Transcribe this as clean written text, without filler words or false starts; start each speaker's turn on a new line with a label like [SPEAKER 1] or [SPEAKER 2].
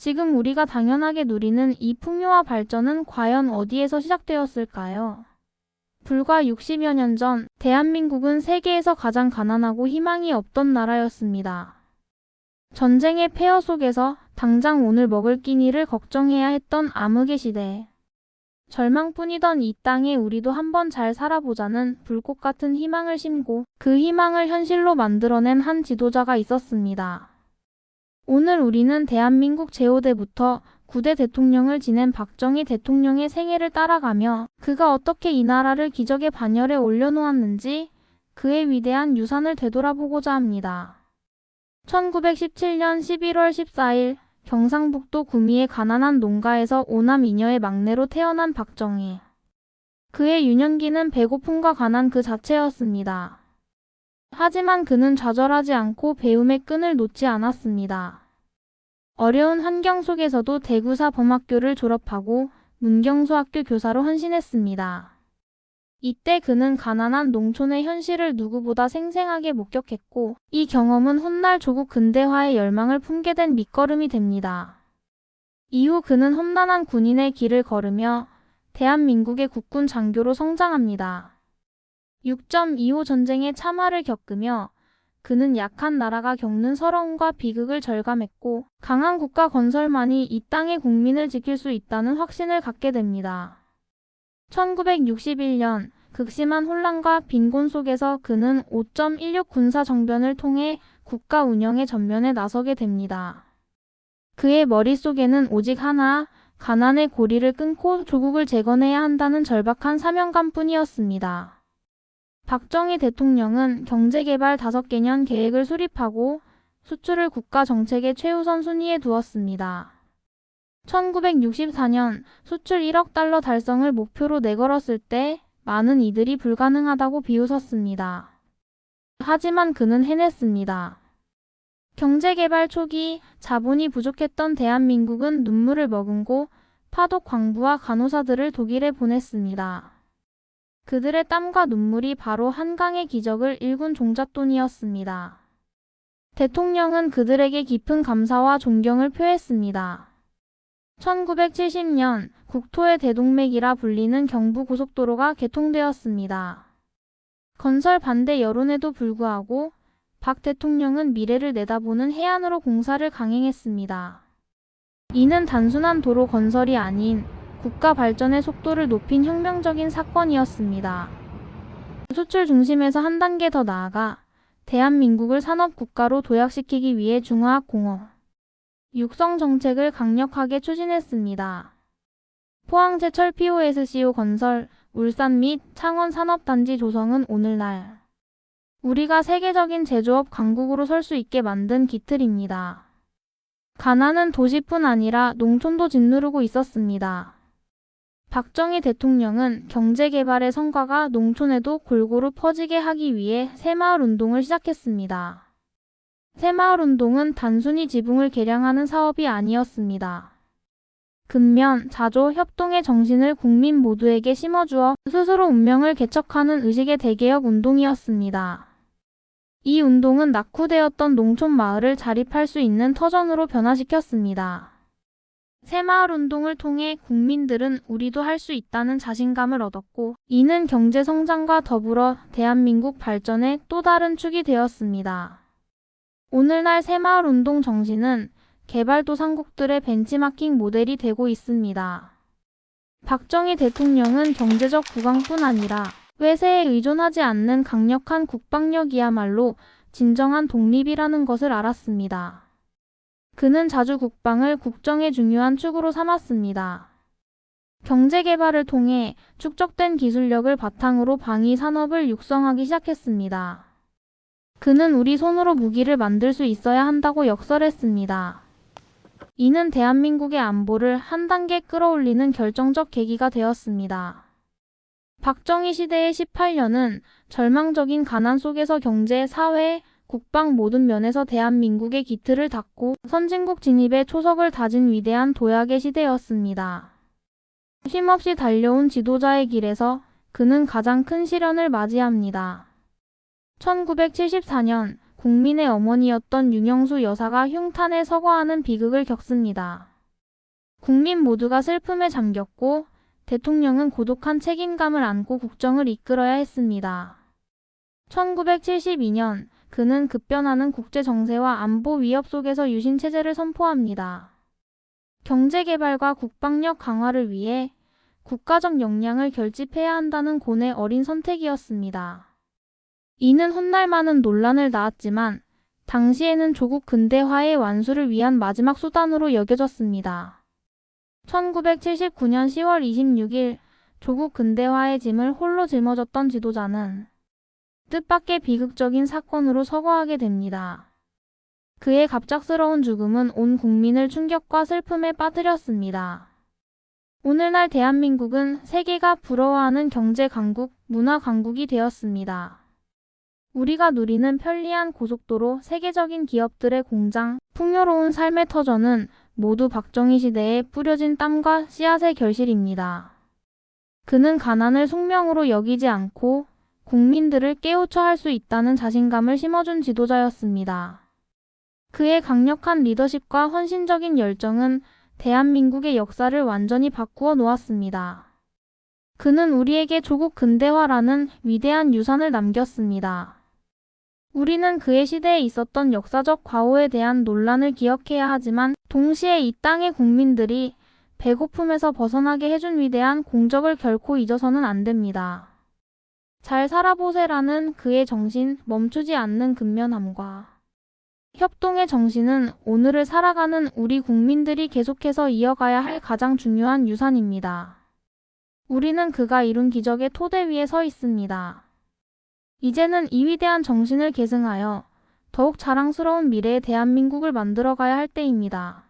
[SPEAKER 1] 지금 우리가 당연하게 누리는 이 풍요와 발전은 과연 어디에서 시작되었을까요? 불과 60여 년 전, 대한민국은 세계에서 가장 가난하고 희망이 없던 나라였습니다. 전쟁의 폐허 속에서 당장 오늘 먹을 끼니를 걱정해야 했던 암흑의 시대. 절망뿐이던 이 땅에 우리도 한번 잘 살아보자는 불꽃 같은 희망을 심고 그 희망을 현실로 만들어낸 한 지도자가 있었습니다. 오늘 우리는 대한민국 제5대부터 9대 대통령을 지낸 박정희 대통령의 생애를 따라가며 그가 어떻게 이 나라를 기적의 반열에 올려놓았는지 그의 위대한 유산을 되돌아보고자 합니다. 1917년 11월 14일 경상북도 구미의 가난한 농가에서 5남 2녀의 막내로 태어난 박정희. 그의 유년기는 배고픔과 가난 그 자체였습니다. 하지만 그는 좌절하지 않고 배움의 끈을 놓지 않았습니다. 어려운 환경 속에서도 대구사 범학교를 졸업하고 문경소학교 교사로 헌신했습니다. 이때 그는 가난한 농촌의 현실을 누구보다 생생하게 목격했고 이 경험은 훗날 조국 근대화의 열망을 품게 된 밑거름이 됩니다. 이후 그는 험난한 군인의 길을 걸으며 대한민국의 국군 장교로 성장합니다. 6.25 전쟁의 참화를 겪으며 그는 약한 나라가 겪는 서러움과 비극을 절감했고 강한 국가 건설만이 이 땅의 국민을 지킬 수 있다는 확신을 갖게 됩니다. 1961년 극심한 혼란과 빈곤 속에서 그는 5.16 군사정변을 통해 국가 운영의 전면에 나서게 됩니다. 그의 머릿속에는 오직 하나, 가난의 고리를 끊고 조국을 재건해야 한다는 절박한 사명감뿐이었습니다. 박정희 대통령은 경제개발 5개년 계획을 수립하고 수출을 국가 정책의 최우선 순위에 두었습니다. 1964년 수출 1억 달러 달성을 목표로 내걸었을 때 많은 이들이 불가능하다고 비웃었습니다. 하지만 그는 해냈습니다. 경제개발 초기 자본이 부족했던 대한민국은 눈물을 머금고 파독 광부와 간호사들을 독일에 보냈습니다. 그들의 땀과 눈물이 바로 한강의 기적을 일군 종잣돈이었습니다. 대통령은 그들에게 깊은 감사와 존경을 표했습니다. 1970년 국토의 대동맥이라 불리는 경부고속도로가 개통되었습니다. 건설 반대 여론에도 불구하고 박 대통령은 미래를 내다보는 해안으로 공사를 강행했습니다. 이는 단순한 도로 건설이 아닌 국가 발전의 속도를 높인 혁명적인 사건이었습니다. 수출 중심에서 한 단계 더 나아가 대한민국을 산업국가로 도약시키기 위해 중화학 공업, 육성 정책을 강력하게 추진했습니다. 포항제철 POSCO 건설, 울산 및 창원 산업단지 조성은 오늘날 우리가 세계적인 제조업 강국으로 설 수 있게 만든 기틀입니다. 가난은 도시뿐 아니라 농촌도 짓누르고 있었습니다. 박정희 대통령은 경제개발의 성과가 농촌에도 골고루 퍼지게 하기 위해 새마을운동을 시작했습니다. 새마을운동은 단순히 지붕을 개량하는 사업이 아니었습니다. 근면, 자조, 협동의 정신을 국민 모두에게 심어주어 스스로 운명을 개척하는 의식의 대개혁 운동이었습니다. 이 운동은 낙후되었던 농촌 마을을 자립할 수 있는 터전으로 변화시켰습니다. 새마을운동을 통해 국민들은 우리도 할 수 있다는 자신감을 얻었고 이는 경제성장과 더불어 대한민국 발전의 또 다른 축이 되었습니다. 오늘날 새마을운동 정신은 개발도상국들의 벤치마킹 모델이 되고 있습니다. 박정희 대통령은 경제적 부강뿐 아니라 외세에 의존하지 않는 강력한 국방력이야말로 진정한 독립이라는 것을 알았습니다. 그는 자주 국방을 국정의 중요한 축으로 삼았습니다. 경제개발을 통해 축적된 기술력을 바탕으로 방위 산업을 육성하기 시작했습니다. 그는 우리 손으로 무기를 만들 수 있어야 한다고 역설했습니다. 이는 대한민국의 안보를 한 단계 끌어올리는 결정적 계기가 되었습니다. 박정희 시대의 18년은 절망적인 가난 속에서 경제, 사회, 국방 모든 면에서 대한민국의 기틀을 닦고 선진국 진입의 초석을 다진 위대한 도약의 시대였습니다. 쉼없이 달려온 지도자의 길에서 그는 가장 큰 시련을 맞이합니다. 1974년 국민의 어머니였던 윤영수 여사가 흉탄에 서거하는 비극을 겪습니다. 국민 모두가 슬픔에 잠겼고 대통령은 고독한 책임감을 안고 국정을 이끌어야 했습니다. 1972년 그는 급변하는 국제 정세와 안보 위협 속에서 유신체제를 선포합니다. 경제개발과 국방력 강화를 위해 국가적 역량을 결집해야 한다는 고뇌 어린 선택이었습니다. 이는 훗날 많은 논란을 낳았지만 당시에는 조국 근대화의 완수를 위한 마지막 수단으로 여겨졌습니다. 1979년 10월 26일 조국 근대화의 짐을 홀로 짊어졌던 지도자는 뜻밖의 비극적인 사건으로 서거하게 됩니다. 그의 갑작스러운 죽음은 온 국민을 충격과 슬픔에 빠뜨렸습니다. 오늘날 대한민국은 세계가 부러워하는 경제 강국, 문화 강국이 되었습니다. 우리가 누리는 편리한 고속도로, 세계적인 기업들의 공장, 풍요로운 삶의 터전은 모두 박정희 시대에 뿌려진 땀과 씨앗의 결실입니다. 그는 가난을 숙명으로 여기지 않고 국민들을 깨우쳐 할 수 있다는 자신감을 심어준 지도자였습니다. 그의 강력한 리더십과 헌신적인 열정은 대한민국의 역사를 완전히 바꾸어 놓았습니다. 그는 우리에게 조국 근대화라는 위대한 유산을 남겼습니다. 우리는 그의 시대에 있었던 역사적 과오에 대한 논란을 기억해야 하지만 동시에 이 땅의 국민들이 배고픔에서 벗어나게 해준 위대한 공적을 결코 잊어서는 안 됩니다. 잘 살아보세라는 그의 정신, 멈추지 않는 근면함과 협동의 정신은 오늘을 살아가는 우리 국민들이 계속해서 이어가야 할 가장 중요한 유산입니다. 우리는 그가 이룬 기적의 토대 위에 서 있습니다. 이제는 이 위대한 정신을 계승하여 더욱 자랑스러운 미래의 대한민국을 만들어가야 할 때입니다.